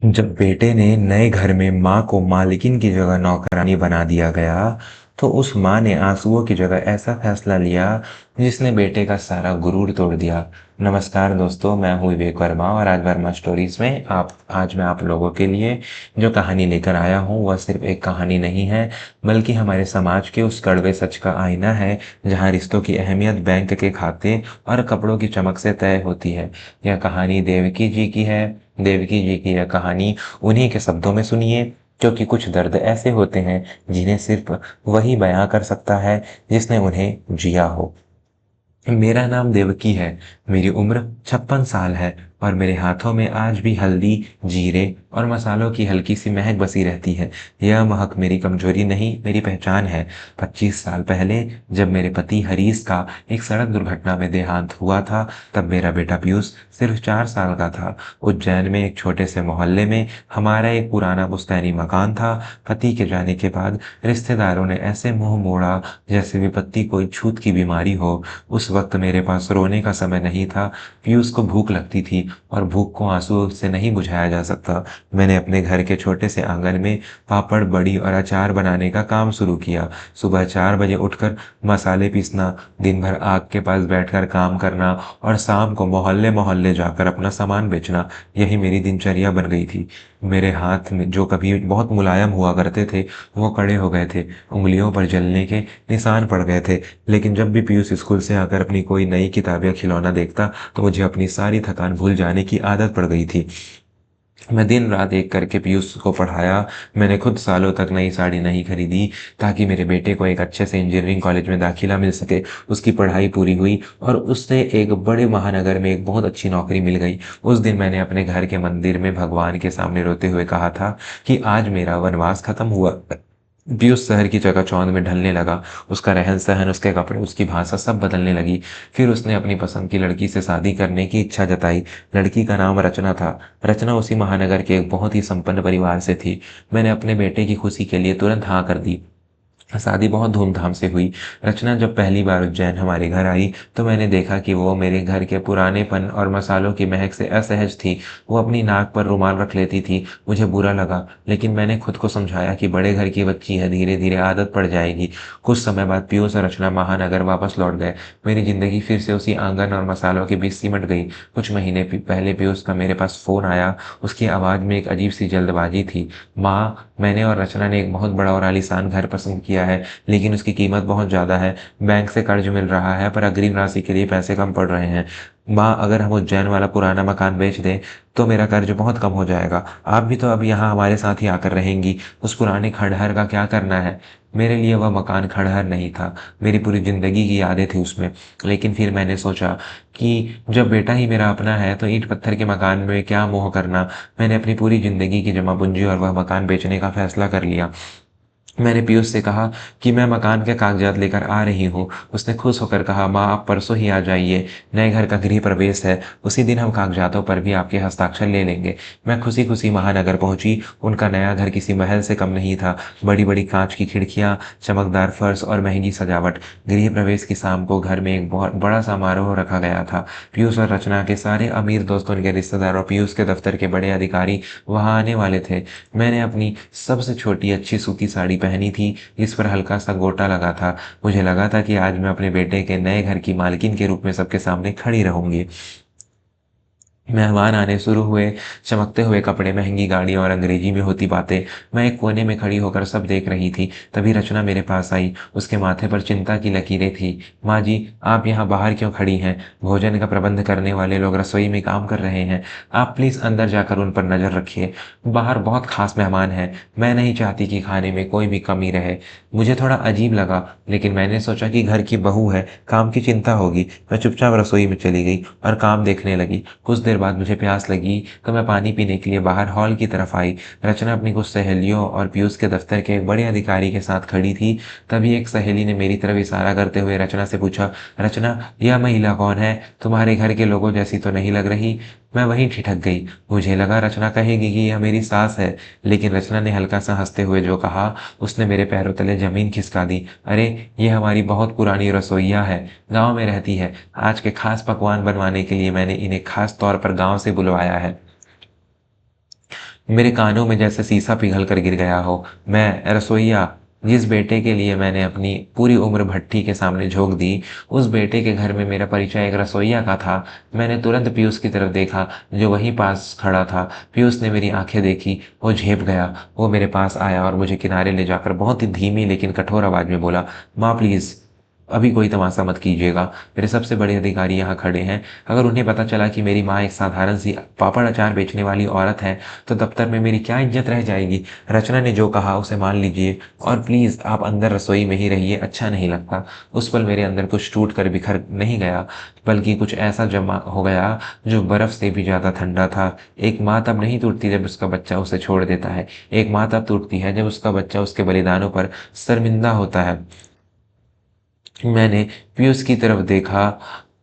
जब बेटे ने नए घर में माँ को मालकिन की जगह नौकरानी बना दिया गया, तो उस माँ ने आंसुओं की जगह ऐसा फैसला लिया जिसने बेटे का सारा गुरूर तोड़ दिया। नमस्कार दोस्तों, मैं हूँ विवेक वर्मा और आज वर्मा स्टोरीज में आज मैं आप लोगों के लिए जो कहानी लेकर आया हूँ वह सिर्फ एक कहानी नहीं है, बल्कि हमारे समाज के उस कड़वे सच का आईना है जहाँ रिश्तों की अहमियत बैंक के खाते और कपड़ों की चमक से तय होती है। यह कहानी देवकी जी की है। देवकी जी की यह कहानी उन्हीं के शब्दों में सुनिए, क्योंकि कुछ दर्द ऐसे होते हैं जिन्हें सिर्फ वही बयां कर सकता है जिसने उन्हें जिया हो। मेरा नाम देवकी है। मेरी उम्र 56 साल है और मेरे हाथों में आज भी हल्दी, जीरे और मसालों की हल्की सी महक बसी रहती है। यह महक मेरी कमजोरी नहीं, मेरी पहचान है। 25 साल पहले जब मेरे पति हरीश का एक सड़क दुर्घटना में देहांत हुआ था, तब मेरा बेटा पीयूष सिर्फ 4 साल का था। उज्जैन में एक छोटे से मोहल्ले में हमारा एक पुराना पुश्तैनी मकान था। पति के जाने के बाद रिश्तेदारों ने ऐसे मुंह मोड़ा जैसे विपत्ति कोई छूत की बीमारी हो। उस वक्त मेरे पास रोने का समय नहीं था। पीयूष को भूख लगती थी और भूख को आंसुओं से नहीं बुझाया जा सकता। मैंने अपने घर के छोटे से आंगन में पापड़, बड़ी और अचार बनाने का काम शुरू किया। सुबह 4 बजे उठकर मसाले पीसना, दिन भर आग के पास बैठकर काम करना और शाम को मोहल्ले मोहल्ले जाकर अपना सामान बेचना, यही मेरी दिनचर्या बन गई थी। मेरे हाथ में जो कभी बहुत मुलायम हुआ करते थे, वो कड़े हो गए थे। उंगलियों पर जलने के निशान पड़ गए थे। लेकिन जब भी पीयूष स्कूल से आकर अपनी कोई नई किताब या खिलौना देखता, तो मुझे अपनी सारी थकान भूल जाने की आदत पड़ गई थी। मैं दिन रात एक करके पीयूष को पढ़ाया। मैंने खुद सालों तक नई साड़ी नहीं खरीदी ताकि मेरे बेटे को एक अच्छे से इंजीनियरिंग कॉलेज में दाखिला मिल सके। उसकी पढ़ाई पूरी हुई और उससे एक बड़े महानगर में एक बहुत अच्छी नौकरी मिल गई। उस दिन मैंने अपने घर के मंदिर में भगवान के सामने रोते हुए कहा था कि आज मेरा वनवास खत्म हुआ। पीयूष शहर की चकाचौंध में ढलने लगा। उसका रहन सहन, उसके कपड़े, उसकी भाषा सब बदलने लगी। फिर उसने अपनी पसंद की लड़की से शादी करने की इच्छा जताई। लड़की का नाम रचना था। रचना उसी महानगर के एक बहुत ही संपन्न परिवार से थी। मैंने अपने बेटे की खुशी के लिए तुरंत हाँ कर दी। शादी बहुत धूमधाम से हुई। रचना जब पहली बार उज्जैन हमारे घर आई, तो मैंने देखा कि वो मेरे घर के पुरानेपन और मसालों की महक से असहज थी। वो अपनी नाक पर रुमाल रख लेती थी। मुझे बुरा लगा, लेकिन मैंने खुद को समझाया कि बड़े घर की बच्ची है, धीरे धीरे आदत पड़ जाएगी। कुछ समय बाद पीयूष और रचना महानगर वापस लौट गए। मेरी जिंदगी फिर से उसी आंगन और मसालों के बीच सिमट गई। कुछ महीने पहले पीयूष का मेरे पास फोन आया। उसकी आवाज में एक अजीब सी जल्दबाजी थी। माँ, मैंने और रचना ने एक बहुत बड़ा और आलीशान घर पसंद किया है, लेकिन उसकी कीमत बहुत ज़्यादा है। बैंक से कर्ज मिल रहा है, पर अग्रिम राशि के लिए पैसे कम पड़ रहे हैं। माँ, अगर हम उज्जैन वाला पुराना मकान बेच दें तो मेरा कर्ज बहुत कम हो जाएगा। आप भी तो अब यहाँ हमारे साथ ही आकर रहेंगी। उस पुराने खंडहर का क्या करना है? मेरे लिए वह मकान खंडहर नहीं था, मेरी पूरी जिंदगी की यादें थी उसमें। लेकिन फिर मैंने सोचा कि जब बेटा ही मेरा अपना है, तो ईंट पत्थर के मकान में क्या मोह करना। मैंने अपनी पूरी जिंदगी की जमा पूंजी और वह मकान बेचने का फैसला कर लिया। मैंने पीयूष से कहा कि मैं मकान के कागजात लेकर आ रही हूँ। उसने खुश होकर कहा, माँ आप परसों ही आ जाइए, नए घर का गृह प्रवेश है। उसी दिन हम कागजातों पर भी आपके हस्ताक्षर ले लेंगे। मैं खुशी खुशी महानगर पहुंची। उनका नया घर किसी महल से कम नहीं था। बड़ी बड़ी कांच की खिड़कियां, चमकदार फर्श और महंगी सजावट। गृह प्रवेश की शाम को घर में एक बहुत बड़ा समारोह रखा गया था। पीयूष और रचना के सारे अमीर दोस्तों, उनके रिश्तेदार और पीयूष के दफ्तर के बड़े अधिकारी वहां आने वाले थे। मैंने अपनी सबसे छोटी अच्छी सूती साड़ी पहनी थी, जिस पर हल्का सा गोटा लगा था। मुझे लगा था कि आज मैं अपने बेटे के नए घर की मालकिन के रूप में सबके सामने खड़ी रहूंगी। मेहमान आने शुरू हुए। चमकते हुए कपड़े, महंगी गाड़ियां और अंग्रेजी में होती बातें। मैं एक कोने में खड़ी होकर सब देख रही थी। तभी रचना मेरे पास आई। उसके माथे पर चिंता की लकीरें थी। माँ जी, आप यहाँ बाहर क्यों खड़ी हैं? भोजन का प्रबंध करने वाले लोग रसोई में काम कर रहे हैं। आप प्लीज अंदर जाकर उन पर नजर रखिए। बाहर बहुत खास मेहमान हैं। मैं नहीं चाहती कि खाने में कोई भी कमी रहे। मुझे थोड़ा अजीब लगा, लेकिन मैंने सोचा कि घर की बहू है, काम की चिंता होगी। मैं चुपचाप रसोई में चली गई और काम देखने लगी। कुछ देर बाद मुझे प्यास लगी, तो मैं पानी पीने के लिए बाहर हॉल की तरफ आई। रचना अपनी कुछ सहेलियों और पीयूष के दफ्तर के एक बड़े अधिकारी के साथ खड़ी थी। तभी एक सहेली ने मेरी तरफ इशारा करते हुए रचना से पूछा, रचना, यह महिला कौन है? तुम्हारे घर के लोगों जैसी तो नहीं लग रही। मैं वहीं ठिठक गई। मुझे लगा रचना कहेगी कि यह मेरी सास है, लेकिन रचना ने हल्का सा हंसते हुए जो कहा, उसने मेरे पैरों तले जमीन खिसका दी। अरे, ये हमारी बहुत पुरानी रसोइया है, गांव में रहती है। आज के खास पकवान बनवाने के लिए मैंने इन्हें खास तौर पर गांव से बुलवाया है। मेरे कानों में जैसे शीशा पिघल कर गिर गया हो। मैं रसोइया, जिस बेटे के लिए मैंने अपनी पूरी उम्र भट्ठी के सामने झोंक दी, उस बेटे के घर में मेरा परिचय एक रसोइया का था। मैंने तुरंत पीयूष की तरफ देखा, जो वहीं पास खड़ा था। पीयूष ने मेरी आंखें देखी, वो झेप गया। वो मेरे पास आया और मुझे किनारे ले जाकर बहुत ही धीमी लेकिन कठोर आवाज में बोला, माँ प्लीज़, अभी कोई तमाशा मत कीजिएगा। मेरे सबसे बड़े अधिकारी यहाँ खड़े हैं। अगर उन्हें पता चला कि मेरी माँ एक साधारण सी पापड़ अचार बेचने वाली औरत है, तो दफ्तर में मेरी क्या इज्जत रह जाएगी। रचना ने जो कहा उसे मान लीजिए, और प्लीज़ आप अंदर रसोई में ही रहिए, अच्छा नहीं लगता। उस पल मेरे अंदर कुछ टूट कर बिखर नहीं गया, बल्कि कुछ ऐसा जमा हो गया जो बर्फ से भी ज़्यादा ठंडा था। एक माँ तब नहीं टूटती जब उसका बच्चा उसे छोड़ देता है। एक माँ तब टूटती है जब उसका बच्चा उसके बलिदानों पर शर्मिंदा होता है। मैंने पीयूष की तरफ देखा।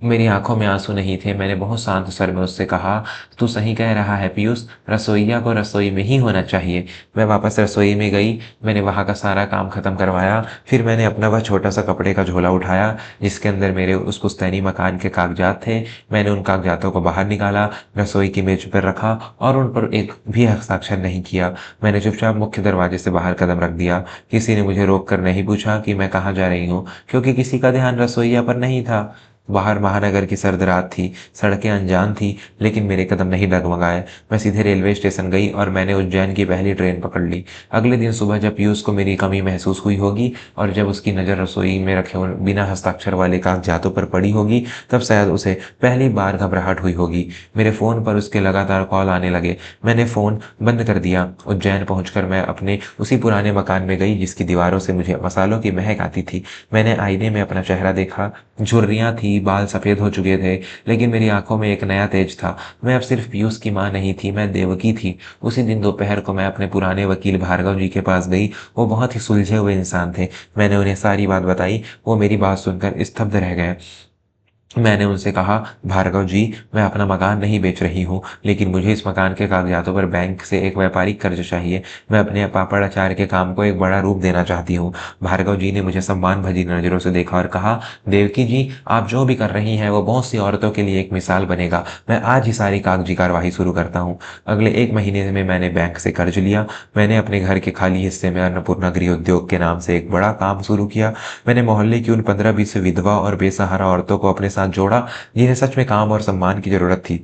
मेरी आंखों में आंसू नहीं थे। मैंने बहुत शांत स्वर में उससे कहा, तू सही कह रहा है पीयूष, रसोइया को रसोई में ही होना चाहिए। मैं वापस रसोई में गई। मैंने वहाँ का सारा काम खत्म करवाया। फिर मैंने अपना वह छोटा सा कपड़े का झोला उठाया जिसके अंदर मेरे उस पुश्तैनी मकान के कागजात थे। मैंने उन कागजातों को बाहर निकाला, रसोई की मेज पर रखा और उन पर एक भी हस्ताक्षर नहीं किया। मैंने चुपचाप मुख्य दरवाजे से बाहर कदम रख दिया। किसी ने मुझे रोक कर नहीं पूछा कि मैं कहाँ जा रही हूँ, क्योंकि किसी का ध्यान रसोइया पर नहीं था। बाहर महानगर की सर्द रात थी, सड़कें अनजान थी, लेकिन मेरे कदम नहीं डगमगाए। मैं सीधे रेलवे स्टेशन गई और मैंने उज्जैन की पहली ट्रेन पकड़ ली। अगले दिन सुबह जब पीयूष को मेरी कमी महसूस हुई होगी और जब उसकी नज़र रसोई में रखे हुए बिना हस्ताक्षर वाले कागजातों पर पड़ी होगी, तब शायद उसे पहली बार घबराहट हुई होगी। मेरे फ़ोन पर उसके लगातार कॉल आने लगे। मैंने फ़ोन बंद कर दिया। उज्जैन पहुंचकर मैं अपने उसी पुराने मकान में गई जिसकी दीवारों से मुझे मसालों की महक आती थी। मैंने आईने में अपना चेहरा देखा। झुर्रियाँ थी, बाल सफ़ेद हो चुके थे, लेकिन मेरी आंखों में एक नया तेज था। मैं अब सिर्फ पीयूष की माँ नहीं थी, मैं देवकी थी। उसी दिन दोपहर को मैं अपने पुराने वकील भार्गव जी के पास गई। वो बहुत ही सुलझे हुए इंसान थे। मैंने उन्हें सारी बात बताई। वो मेरी बात सुनकर स्तब्ध रह गए। मैंने उनसे कहा, भार्गव जी, मैं अपना मकान नहीं बेच रही हूँ, लेकिन मुझे इस मकान के कागजातों पर बैंक से एक व्यापारिक कर्ज चाहिए। मैं अपने पापड़ अचार के काम को एक बड़ा रूप देना चाहती हूँ। भार्गव जी ने मुझे सम्मान भरी नज़रों से देखा और कहा, देवकी जी, आप जो भी कर रही हैं वो बहुत सी औरतों के लिए एक मिसाल बनेगा। मैं आज ही सारी कागजी कार्यवाही शुरू करता हूँ। अगले 1 महीने में मैंने बैंक से कर्ज लिया। मैंने अपने घर के खाली हिस्से में अन्नपूर्णा गृह उद्योग के नाम से एक बड़ा काम शुरू किया। मैंने मोहल्ले की उन 15-20 विधवा और बेसहारा औरतों को अपने साथ जोड़ा, जिन्हें सच में काम और सम्मान की जरूरत थी।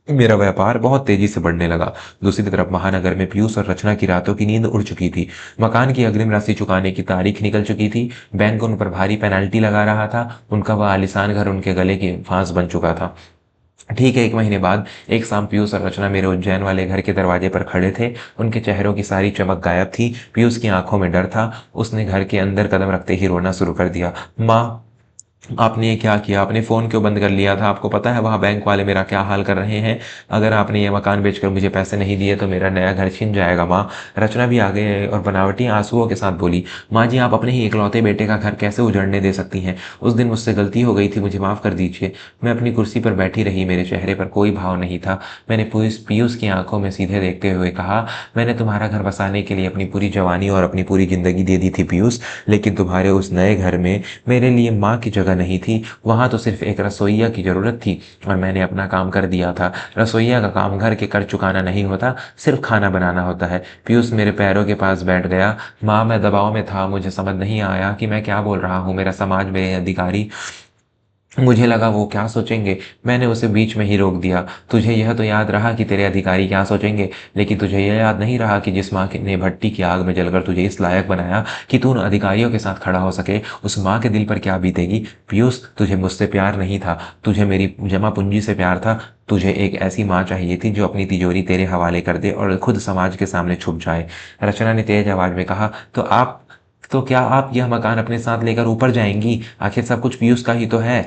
मेरा व्यापार बहुत तेजी से बढ़ने लगा। दूसरी तरफ महानगर में पीयूष और रचना की रातों की नींद उड़ चुकी थी। मकान की अग्रिम राशि चुकाने की तारीख निकल चुकी थी। बैंक उन पर भारी पेनल्टी लगा रहा था। उनका वह आलीशान घर उनके गले की फांस बन चुका था। ठीक है, 1 महीने बाद एक शाम पीयूष और रचना मेरे उज्जैन वाले घर के दरवाजे पर खड़े थे। उनके चेहरों की सारी चमक गायब थी। पीयूष की आंखों में डर था। उसने घर के अंदर कदम रखते ही रोना शुरू कर दिया। माँ, आपने ये क्या किया? आपने फ़ोन क्यों बंद कर लिया था? आपको पता है वहाँ बैंक वाले मेरा क्या हाल कर रहे हैं? अगर आपने ये मकान बेचकर मुझे पैसे नहीं दिए तो मेरा नया घर छिन जाएगा माँ। रचना भी आ गई और बनावटी आंसुओं के साथ बोली, माँ जी, आप अपने ही इकलौते बेटे का घर कैसे उजड़ने दे सकती हैं? उस दिन मुझसे गलती हो गई थी, मुझे माफ़ कर दीजिए। मैं अपनी कुर्सी पर बैठी रही, मेरे चेहरे पर कोई भाव नहीं था। मैंने पीयूष पीयूष की आंखों में सीधे देखते हुए कहा, मैंने तुम्हारा घर बसाने के लिए अपनी पूरी जवानी और अपनी पूरी ज़िंदगी दे दी थी पीयूष, लेकिन तुम्हारे उस नए घर में मेरे लिए माँ की जगह नहीं थी। वहाँ तो सिर्फ एक रसोइया की ज़रूरत थी और मैंने अपना काम कर दिया था। रसोइया का काम घर के कर्ज चुकाना नहीं होता, सिर्फ खाना बनाना होता है। पीयूष मेरे पैरों के पास बैठ गया। माँ, मैं दबाव में था, मुझे समझ नहीं आया कि मैं क्या बोल रहा हूँ। मेरा समाज, मेरे अधिकारी, मुझे लगा वो क्या सोचेंगे। मैंने उसे बीच में ही रोक दिया। तुझे यह तो याद रहा कि तेरे अधिकारी क्या सोचेंगे, लेकिन तुझे यह याद नहीं रहा कि जिस माँ ने भट्टी की आग में जलकर तुझे इस लायक बनाया कि तू उन अधिकारियों के साथ खड़ा हो सके, उस माँ के दिल पर क्या बीतेगी। पीयूष, तुझे मुझसे प्यार नहीं था, तुझे मेरी जमा पूंजी से प्यार था। तुझे एक ऐसी माँ चाहिए थी जो अपनी तिजोरी तेरे हवाले कर दे और खुद समाज के सामने छुप जाए। रचना ने तेज आवाज में कहा, तो क्या आप यह मकान अपने साथ लेकर ऊपर जाएंगी? आखिर सब कुछ पीयूष का ही तो है।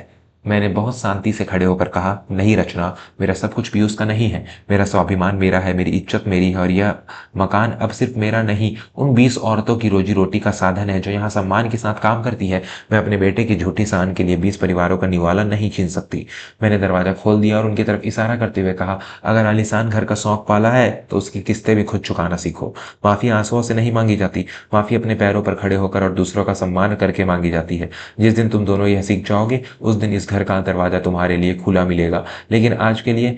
मैंने बहुत शांति से खड़े होकर कहा, नहीं रचना, मेरा सब कुछ पीयूष का नहीं है। मेरा स्वाभिमान मेरा है, मेरी इज्जत मेरी है, और यह मकान अब सिर्फ मेरा नहीं, उन 20 औरतों की रोजी रोटी का साधन है जो यहाँ सम्मान के साथ काम करती है। मैं अपने बेटे की झूठी शान के लिए 20 परिवारों का निवाला नहीं छीन सकती। मैंने दरवाजा खोल दिया और उनकी तरफ इशारा करते हुए कहा, अगर आलीशान घर का शौक पाला है तो उसकी किस्तें भी खुद चुकाना सीखो। माफी आंसुओं से नहीं मांगी जाती, माफी अपने पैरों पर खड़े होकर और दूसरों का सम्मान करके मांगी जाती है। जिस दिन तुम दोनों यह सीख जाओगे, उस दिन इस घर का दरवाजा तुम्हारे लिए खुला मिलेगा, लेकिन आज के लिए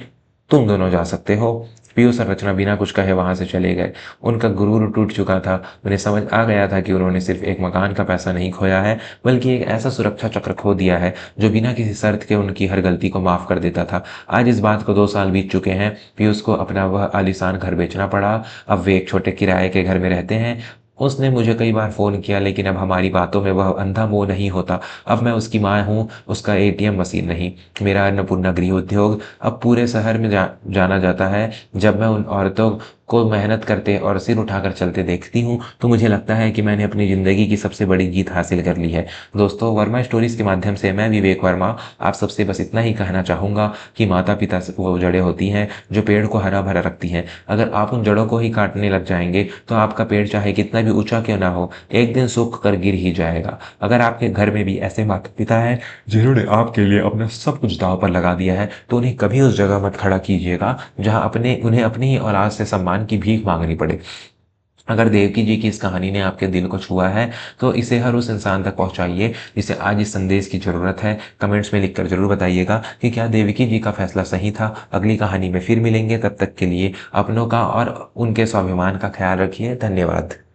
तुम दोनों जा सकते हो। पीयूष और रचना बिना कुछ कहे वहां से चले गए। उनका गुरूर टूट चुका था। उन्हें समझ आ गया था कि उन्होंने सिर्फ एक मकान का पैसा नहीं खोया है, बल्कि एक ऐसा सुरक्षा चक्र खो दिया है जो बिना किसी शर्त के उनकी हर गलती को माफ कर देता था। आज इस बात को 2 साल बीत चुके हैं। पीयूष को अपना वह आलीशान घर बेचना पड़ा। अब वे एक छोटे किराए के घर में रहते हैं। उसने मुझे कई बार फ़ोन किया, लेकिन अब हमारी बातों में वह अंधा मोह नहीं होता। अब मैं उसकी माँ हूँ, उसका एटीएम मशीन नहीं। मेरा अन्नपूर्णा गृह उद्योग अब पूरे शहर में जाना जाता है। जब मैं उन औरतों को मेहनत करते और सिर उठाकर चलते देखती हूँ, तो मुझे लगता है कि मैंने अपनी ज़िंदगी की सबसे बड़ी जीत हासिल कर ली है। दोस्तों, वर्मा स्टोरीज़ के माध्यम से मैं विवेक वर्मा आप सबसे बस इतना ही कहना चाहूँगा कि माता-पिता से वो जड़ें होती हैं जो पेड़ को हरा-भरा रखती हैं। अगर आप उन जड़ों को ही काटने लग जाएँगे, तो आपका पेड़ चाहे कितना भी ऊँचा क्यों ना हो, एक दिन सूख कर गिर ही जाएगा। अगर आपके घर में भी ऐसे माता-पिता हैं जिन्होंने आपके लिए अपना सब कुछ दाँव पर लगा दिया है, तो उन्हें कभी उस जगह मत खड़ा कीजिएगा जहाँ उन्हें अपनी ही औलाद से सम्मान की भीख माँगनी पड़े। अगर देवकी जी की इस कहानी ने आपके दिल को छुआ है, तो इसे हर उस इंसान तक पहुँचाइए जिसे आज इस संदेश की ज़रूरत है। कमेंट्स में लिखकर ज़रूर बताइएगा कि क्या देवकी जी का फैसला सही था। अगली कहानी में फिर मिलेंगे, तब तक के लिए अपनों का और उनके स्वाभिमान का ख्याल रखिए। धन्यवाद।